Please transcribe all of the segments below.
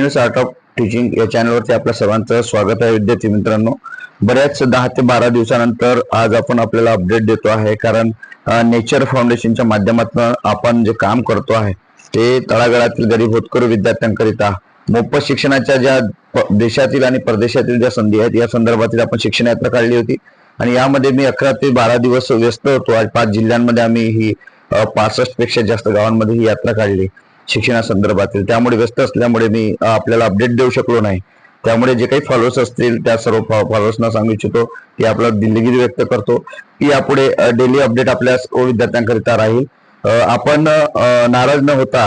निस्नेह art of teaching या चॅनलवरती आपल्या सर्वांचं स्वागत आहे विद्यार्थी मित्रांनो। बऱ्याच 10 ते 12 दिवसानंतर आज आपण आपल्याला अपडेट देतो आहे, कारण नेचर फाउंडेशनच्या माध्यमातून आपण जे काम करतो आहे ते तळागाळातील गरीब होतकरू विद्यार्थ्यांकरिता मोफत शिक्षणाच्या ज्या देशातील आणि परदेशातील ज्या संधी आहेत या संदर्भातील आपण शिक्षण यात्रा काढली होती आणि यामध्ये मी 11 ते 12 दिवस व्यस्त होतो। आज 5 जिल्ह्यांमध्ये आम्ही ही 65 पेक्षा जास्त गावांमध्ये ही यात्रा काढली शिक्षणासंदर्भातील। त्यामुळे व्यस्त असल्यामुळे मी आपल्याला अपडेट देऊ शकलो नाही। त्यामुळे जे काही फॉलोअर्स असतील त्या सर्व फॉलोअर्सना सांगू इच्छितो की आपला दिलगिरी व्यक्त करतो की यापुढे डेली अपडेट आपल्या विद्यार्थ्यांकरिता राहील। आपण नाराज न होता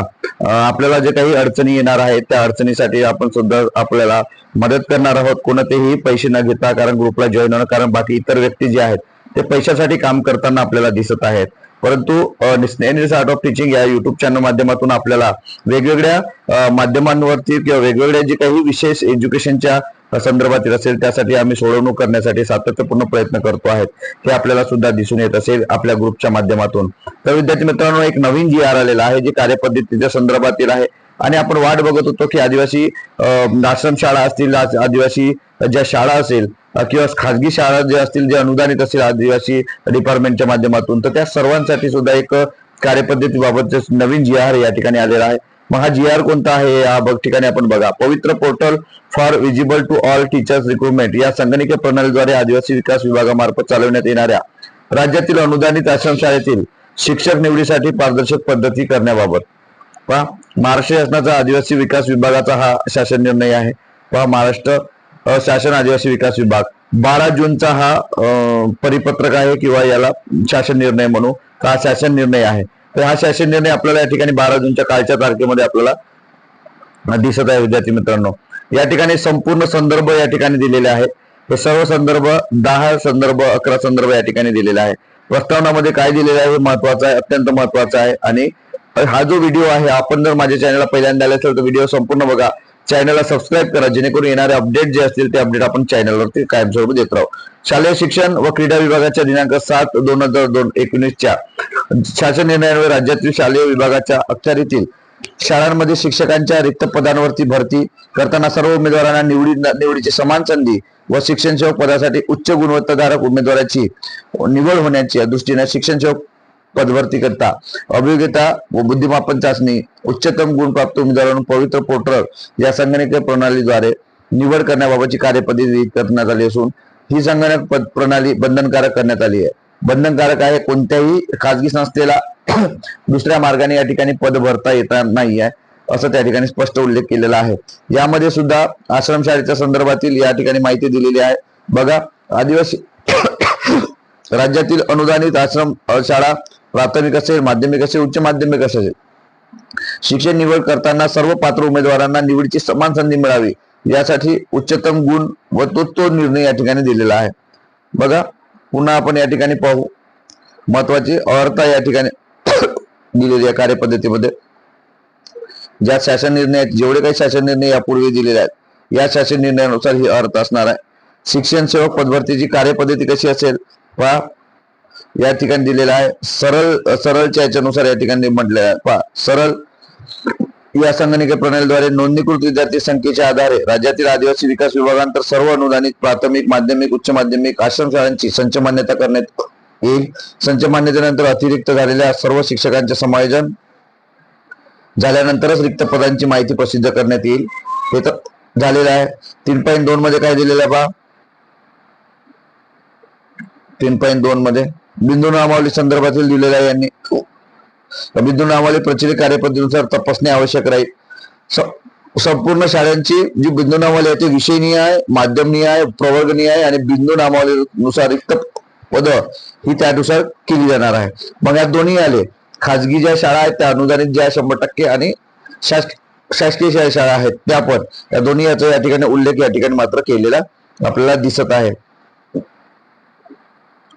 आपल्याला जे काही अडचणी येणार आहेत त्या अडचणीसाठी आपण सुद्धा आपल्याला मदत करणार आहोत, कोणतेही पैसे न घेता, कारण ग्रुपला जॉईन होणं, कारण बाकी इतर व्यक्ती जे आहेत ते पैशासाठी काम करताना आपल्याला दिसत आहेत। परंतु निस्नेह आर्ट ऑफ टीचिंग या युट्यूब चॅनल माध्यमातून आपल्याला वेगवेगळ्या माध्यमांवरती किंवा वेगवेगळ्या जे काही विशेष एज्युकेशनच्या संदर्भातील असेल त्यासाठी आम्ही सोडवणूक करण्यासाठी सातत्यपूर्ण प्रयत्न करतो आहेत, हे आपल्याला सुद्धा दिसून येत असेल आपल्या ग्रुपच्या माध्यमातून। तर विद्यार्थी मित्रांनो, एक नवीन GR आलेला आहे जे कार्यपद्धतीच्या संदर्भातील आहे आणि आपण वाट बघत होतो की आदिवासी आश्रम शाळा असतील, आदिवासी ज्या शाळा असेल किंवा खाजगी शाळा ज्या असतील जे अनुदानित असतील आदिवासी डिपार्टमेंटच्या माध्यमातून, तर त्या सर्वांसाठी सुद्धा एक कार्यपद्धतीबाबत नवीन GR या ठिकाणी आलेला आहे। मग हा GR कोणता आहे या ठिकाणी आपण बघा। Pavitra portal for visible to all teachers recruitment या संगणकीय प्रणालीद्वारे आदिवासी विकास विभागामार्फत चालवण्यात येणाऱ्या राज्यातील अनुदानित आश्रमशाळेतील शिक्षक निवडीसाठी पारदर्शक पद्धती करण्याबाबत पहा महाराष्ट्र शासनाचा आदिवासी विकास विभागाचा हा शासन निर्णय आहे। पहा महाराष्ट्र शासन आदिवासी विकास विभाग 12 जूनचा हा परिपत्रक आहे किंवा याला शासन निर्णय म्हणू, हा शासन निर्णय आहे। तर हा शासन निर्णय आपल्याला या ठिकाणी 12 जूनच्या कालच्या तारखेमध्ये आपल्याला दिसत आहे। विद्यार्थी मित्रांनो, या ठिकाणी संपूर्ण संदर्भ या ठिकाणी दिलेले आहे। हे सर्व संदर्भ 10 संदर्भ 11 संदर्भ या ठिकाणी दिलेले आहे। प्रस्तावनामध्ये काय दिलेलं आहे हे महत्वाचं आहे, अत्यंत महत्वाचं आहे। आणि हा जो व्हिडिओ आहे, आपण जर माझ्या चॅनलला पहिल्यांदा आले असेल तर व्हिडिओ संपूर्ण बघा, चॅनलला सबस्क्राईब करा, जेणेकरून येणारे अपडेट जे असतील ते अपडेट आपण चॅनलवरती कायमस्वरूपी देत राहू। शालेय शिक्षण व क्रीडा विभागाच्या दिनांक 7/2019च्या शासन निर्णयावर राज्यातील शालेय विभागाच्या अखत्यारीतील शाळांमध्ये शिक्षकांच्या रिक्त पदांवरती भरती करताना सर्व उमेदवारांना निवडीची समान संधी व शिक्षण सेवक पदासाठी उच्च गुणवत्ताधारक उमेदवाराची निवड होण्याच्या दृष्टीने शिक्षण सेवक पदभरती करता अभियोग्यता व बुद्धिमापन चाचणी उच्चतम गुण प्राप्त उमेदवारांना पवित्र पोर्टल या संगणकीय प्रणालीद्वारे निवड करण्याबाबतची कार्यपद्धती करण्यात आली असून ही संगणक प्रणाली बंधनकारक करण्यात आली आहे। बंधनकारक आहे, कोणत्याही खाजगी संस्थेला दुसऱ्या मार्गाने या ठिकाणी पद भरता येता नाही आहे असं त्या ठिकाणी स्पष्ट उल्लेख केलेला आहे। यामध्ये सुद्धा आश्रमशाळेच्या संदर्भातील या ठिकाणी माहिती दिलेली आहे। बघा, आदिवासी राज्यातील अनुदानित आश्रम शाळा प्राथमिक असेल, माध्यमिक असेल, उच्च माध्यमिक असेल, शिक्षण निवड करताना सर्व पात्र उमेदवारांना निवडीची समान संधी मिळावी यासाठी उच्चतम गुण व तो निर्णय या ठिकाणी दिलेला आहे। बघा, पुन्हा आपण या ठिकाणी पाहू, महत्वाची अर्हता या ठिकाणी दिलेली आहे कार्यपद्धतीमध्ये। ज्या शासन निर्णयात जेवढे काही शासन निर्णय यापूर्वी दिलेले आहेत या शासन निर्णयानुसार ही अर्हता असणार आहे। शिक्षण सेवक पदभरतीची कार्यपद्धती कशी असेल पहा, या ठिकाणी दिलेला आहे। सरळच्या याच्यानुसार या ठिकाणी म्हटले आहे। पहा, सरळ या संगणकीय प्रणालीद्वारे नोंदणीकृत विद्यार्थी संख्येच्या आधारे राज्यातील आदिवासी विकास विभागांतर सर्व अनुदानित प्राथमिक, माध्यमिक, उच्च माध्यमिक आश्रमशाळांची संच मान्यता करण्यात येईल। संच मान्यतेनंतर अतिरिक्त झालेल्या सर्व शिक्षकांचे समायोजन झाल्यानंतरच रिक्त पदांची माहिती प्रसिद्ध करण्यात येईल। हे तर झालेलं आहे। 3.2 मध्ये काय दिलेलं आहे पहा, 3.2 मध्ये बिंदू नामावली संदर्भातील दिलेला आहे। यांनी बिंदू नामावली प्रचलित कार्यपद्धतीनुसार तपासणे आवश्यक राहील। संपूर्ण शाळांची जी बिंदू नामावली आहे ती विषयनीय आहे, माध्यमनीय आहे, प्रवर्गनीय आहे आणि बिंदू नामावलीनुसार रिक्त पद ही त्यानुसार केली जाणार आहे। मग या दोन्ही आले, खाजगी ज्या शाळा आहेत त्या अनुदानित ज्या 100% आणि शासकीय शाळा आहेत त्या पण, या दोन्ही याचा या ठिकाणी उल्लेख या ठिकाणी मात्र केलेला आपल्याला दिसत आहे।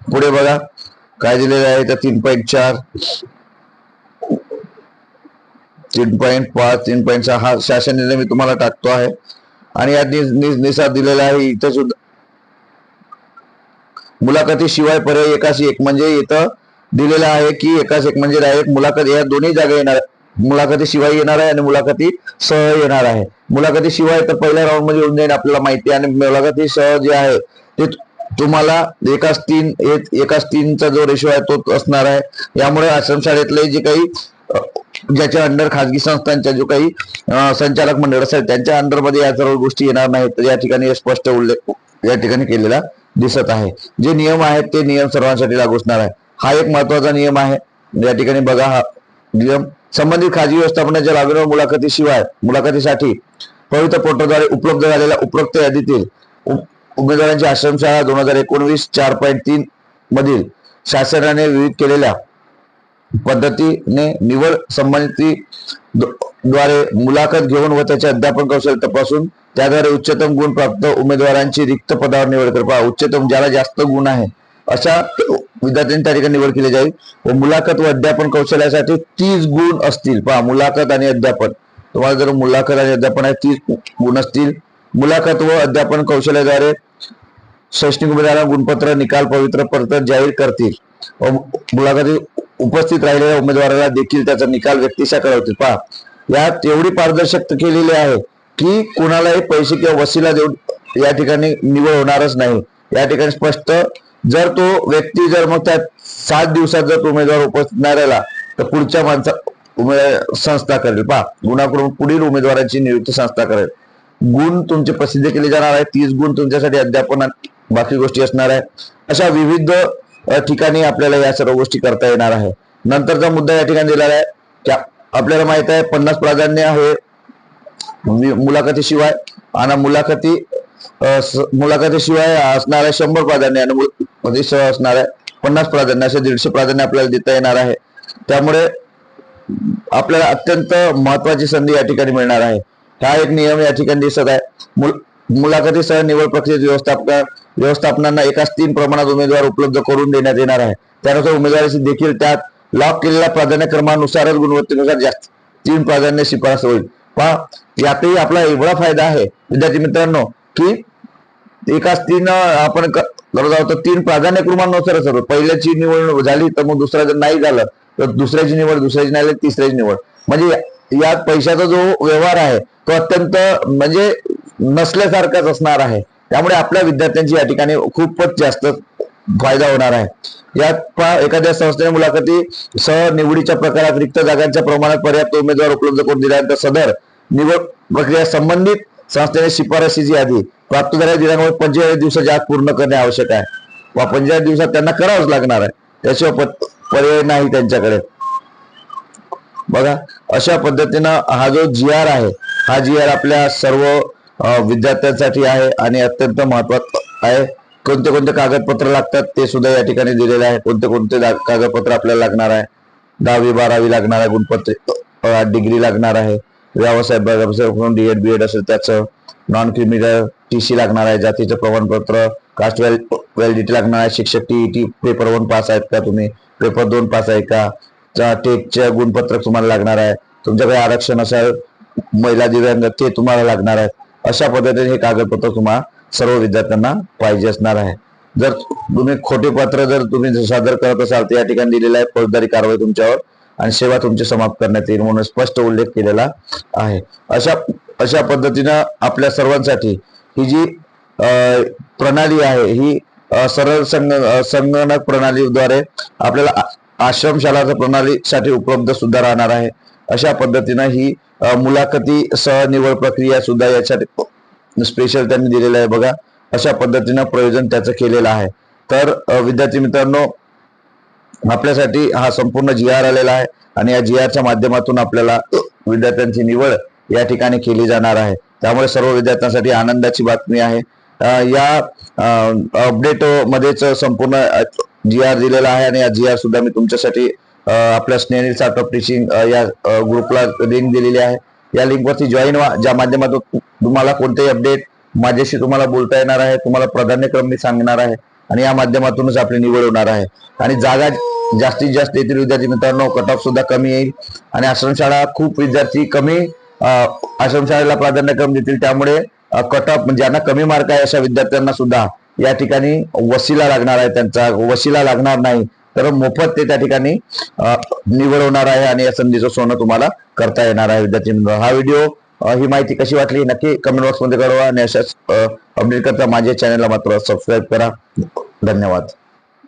पुढे बघा काय दिलेलं आहे तर 3.4, 3.5, 3.6 हा शासन निर्णय मी तुम्हाला टाकतो आहे आणि यात निसार दिलेला आहे। इथं सुद्धा मुलाखती शिवाय पर्याय 1 म्हणजे इथं दिलेला आहे की 1 म्हणजे डायरेक्ट मुलाखत या दोन्ही जागा येणार मुलाखती शिवाय येणार आहे आणि मुलाखती सह येणार आहे. मुलाखती शिवाय तर पहिल्या राऊंड मध्ये येऊन जाईल आपल्याला माहिती आहे, आणि मुलाखती सह जे आहे ते तुम्हाला एकाच तीनचा जो रेशो आहे तो असणार आहे. यामुळे आश्रमशाळेतले जे काही ज्याच्या अंडर खाजगी संस्थांच्या जो काही संचालक मंडळ असेल त्यांच्या अंडर मध्ये या सर्व गोष्टी येणार नाहीत. तर या ठिकाणी स्पष्ट उल्लेख या ठिकाणी केलेला दिसत आहे. जे नियम आहेत ते नियम सर्वांसाठी लागू असणार आहे. हा एक महत्वाचा नियम आहे. या ठिकाणी बघा, हा नियम संबंधित खाजगी व्यवस्थापनाच्या लागणार मुलाखतीशिवाय मुलाखतीसाठी पवित्र पोर्टलद्वारे उपलब्ध झालेल्या उपरोक्त यादीतील उमेदवारांची आश्रमशाळा 2019 4.3 मधील शासनाने विहित केलेल्या पद्धतीने निवड संबंधी द्वारे मुलाखत घेऊन व त्याचे अध्यापन कौशल्य तपासून त्याद्वारे उच्चतम गुण प्राप्त उमेदवारांची रिक्त पदावर निवड कर. पहा, उच्चतम ज्याला जास्त गुण आहे अशा विद्यार्थ्यांची त्या ठिकाणी निवड केली जाईल. व मुलाखत व अध्यापन कौशल्यासाठी 30 गुण असतील. पहा, मुलाखत आणि अध्यापन, तुम्हाला जर मुलाखत आणि अध्यापन आहे 30 गुण असतील. मुलाखत व अध्यापन कौशल्याद्वारे शैक्षणिक उमेदवारांना गुणपत्र निकाल पवित्र पत्र जाहीर करतील व मुलाखती उपस्थित राहिलेल्या उमेदवाराला देखील त्याचा निकाल व्यक्तिशः कळवतील. पहा, यात एवढी पारदर्शकता केलेली आहे की कोणालाही पैसे किंवा वसिला देऊन या ठिकाणी निवड होणारच नाही. या ठिकाणी स्पष्ट, जर तो व्यक्ती जर मग त्या 7 दिवसात जर तो उमेदवार उपस्थित नाही राहिला तर पुढच्या संस्था करेल. पहा, गुणाकडून पुढील उमेदवारांची नियुक्ती संस्था करेल. गुण तुमचे प्रसिद्ध केले जाणार आहे. 30 गुण तुमच्यासाठी अध्यापन बाकी गोष्टी असणार आहे. अशा विविध ठिकाणी आपल्याला या सर्व गोष्टी करता येणार आहे. नंतरचा मुद्दा या ठिकाणी दिलेला आहे की आपल्याला माहित आहे 50 प्राधान्य आहे मुलाखतीशिवाय, आणि मुलाखतीशिवाय असणार आहे 100 प्राधान्य आणि मुलाखतीसह असणार आहे 50 प्राधान्य, असे 150 प्राधान्य आपल्याला देता येणार आहे. त्यामुळे आपल्याला अत्यंत महत्वाची संधी या ठिकाणी मिळणार आहे. हा एक नियम या ठिकाणी दिसत आहे. मुलाखतीसह निवड प्रक्रियेत व्यवस्थापनांना एकाच 3 प्रमाणात उमेदवार उपलब्ध करून देण्यात येणार आहे. त्यानुसार उमेदवाराची देखील त्यात लॉक केलेल्या प्राधान्यक्रमानुसारच गुणवत्तेनुसार जास्त 3 प्राधान्य शिफारस होईल. पहा, यातही आपला एवढा फायदा आहे विद्यार्थी मित्रांनो की एकाच 3 आपण करत आहोत तर 3 प्राधान्यक्रमानुसारच होतो. पहिल्याची निवड झाली तर मग दुसरा जर नाही झालं तर दुसऱ्याची निवड, दुसऱ्याची नाही तिसऱ्याची निवड. म्हणजे यात पैशाचा जो व्यवहार आहे तो अत्यंत म्हणजे नसल्यासारखाच असणार आहे. त्यामुळे आपल्या विद्यार्थ्यांची या ठिकाणी खूपच जास्त फायदा होणार आहे. यात एखाद्या संस्थेने मुलाखती सह निवडीच्या प्रकारात रिक्त जागांच्या प्रमाणात पर्याप्त उमेदवार उपलब्ध करून दिल्यानंतर सदर निवड प्रक्रिया संबंधित संस्थेने शिफारशीची यादी प्राप्त झालेल्या दिनांवर 45 दिवसाच्या आत पूर्ण करणे आवश्यक आहे. व 45 दिवसात त्यांना करावंच लागणार आहे, त्याशिवाय पर्याय नाही त्यांच्याकडे. बघा, अशा पद्धतीनं हा जो GR आहे, हा GR आपल्या सर्व विद्यार्थ्यांसाठी आहे आणि अत्यंत महत्वाचा आहे. कोणते कोणते कागदपत्र लागतात ते सुद्धा या ठिकाणी दिलेले आहे. कोणते कोणते कागदपत्र आपल्याला लागणार आहे. 10वी 12वी लागणार आहे, गुणपत्र, डिग्री लागणार आहे, व्यवसाय DED BED असेल त्याचं, नॉन क्रिमिनल TC लागणार आहे, जातीचं प्रमाणपत्र, कास्ट व्हॅलिडिटी लागणार आहे, शिक्षक TET पेपर 1 पास आहेत का तुम्ही, पेपर 2 पास आहे का, टेटचे गुणपत्र तुम्हाला लागणार आहे, तुमच्याकडे आरक्षण असेल महिला दिव्यांग ते तुम्हाला लागणार आहे. अशा पद्धतीने हे कागदपत्र तुम्हाला सर्व विद्यार्थ्यांना पाहिजे असणार आहे. जर तुम्ही खोटे पत्र जर तुम्ही सादर करत असाल तर या ठिकाणी दिलेलं आहे फौजदारी कारवाई तुमच्यावर आणि सेवा तुमची समाप्त करण्यात येईल म्हणून स्पष्ट उल्लेख केलेला आहे. अशा पद्धतीनं आपल्या सर्वांसाठी ही जी प्रणाली आहे ही सरळ संगणक प्रणालीद्वारे आपल्याला आश्रमशाला प्रणालीसाठी उपलब्ध सुद्धा राहणार आहे. अशा पद्धतीनं ही मुलाखती सह निवड प्रक्रिया सुद्धा यासाठी स्पेशल त्यांनी दिलेलं आहे. बघा, अशा पद्धतीनं प्रयोजन त्याचं केलेलं आहे. तर विद्यार्थी मित्रांनो, आपल्यासाठी हा संपूर्ण GR आलेला आहे आणि या GRच्या माध्यमातून आपल्याला विद्यार्थ्यांची निवड या ठिकाणी केली जाणार आहे. त्यामुळे सर्व विद्यार्थ्यांसाठी आनंदाची बातमी आहे. या अपडेट मध्येच संपूर्ण GR दिलेला आहे आणि या GR सुद्धा मी तुमच्यासाठी आपल्या स्नेहल स्टार्टअप टीचिंग या ग्रुपला लिंक दिलेली आहे. या लिंकवरती जॉईन व्हा, ज्या माध्यमातून तुम्हाला कोणतेही अपडेट माझ्याशी तुम्हाला बोलता येणार आहे, तुम्हाला प्राधान्यक्रम मी सांगणार आहे आणि या माध्यमातूनच आपली निवड होणार आहे. आणि जागा जास्तीत जास्त येतील विद्यार्थी मित्रांनो, कट ऑफ सुद्धा कमी येईल आणि आश्रमशाळा खूप विद्यार्थी कमी आश्रमशाळेला प्राधान्यक्रम देतील. त्यामुळे कट ऑफ ज्यांना कमी मार्क आहे अशा विद्यार्थ्यांना सुद्धा या ठिकाणी वशिला लागणार आहे, त्यांचा वशिला लागणार नाही. तर मोफत ते त्या ठिकाणी निवड होणार आहे आणि या संधीचं सोनं तुम्हाला करता येणार आहे. विद्यार्थी मित्रांनो, हा व्हिडिओ ही माहिती कशी वाटली नक्की कमेंट बॉक्स मध्ये कळवा आणि अशाच अपडेट करता माझ्या चॅनलला मात्र सबस्क्राईब करा. धन्यवाद.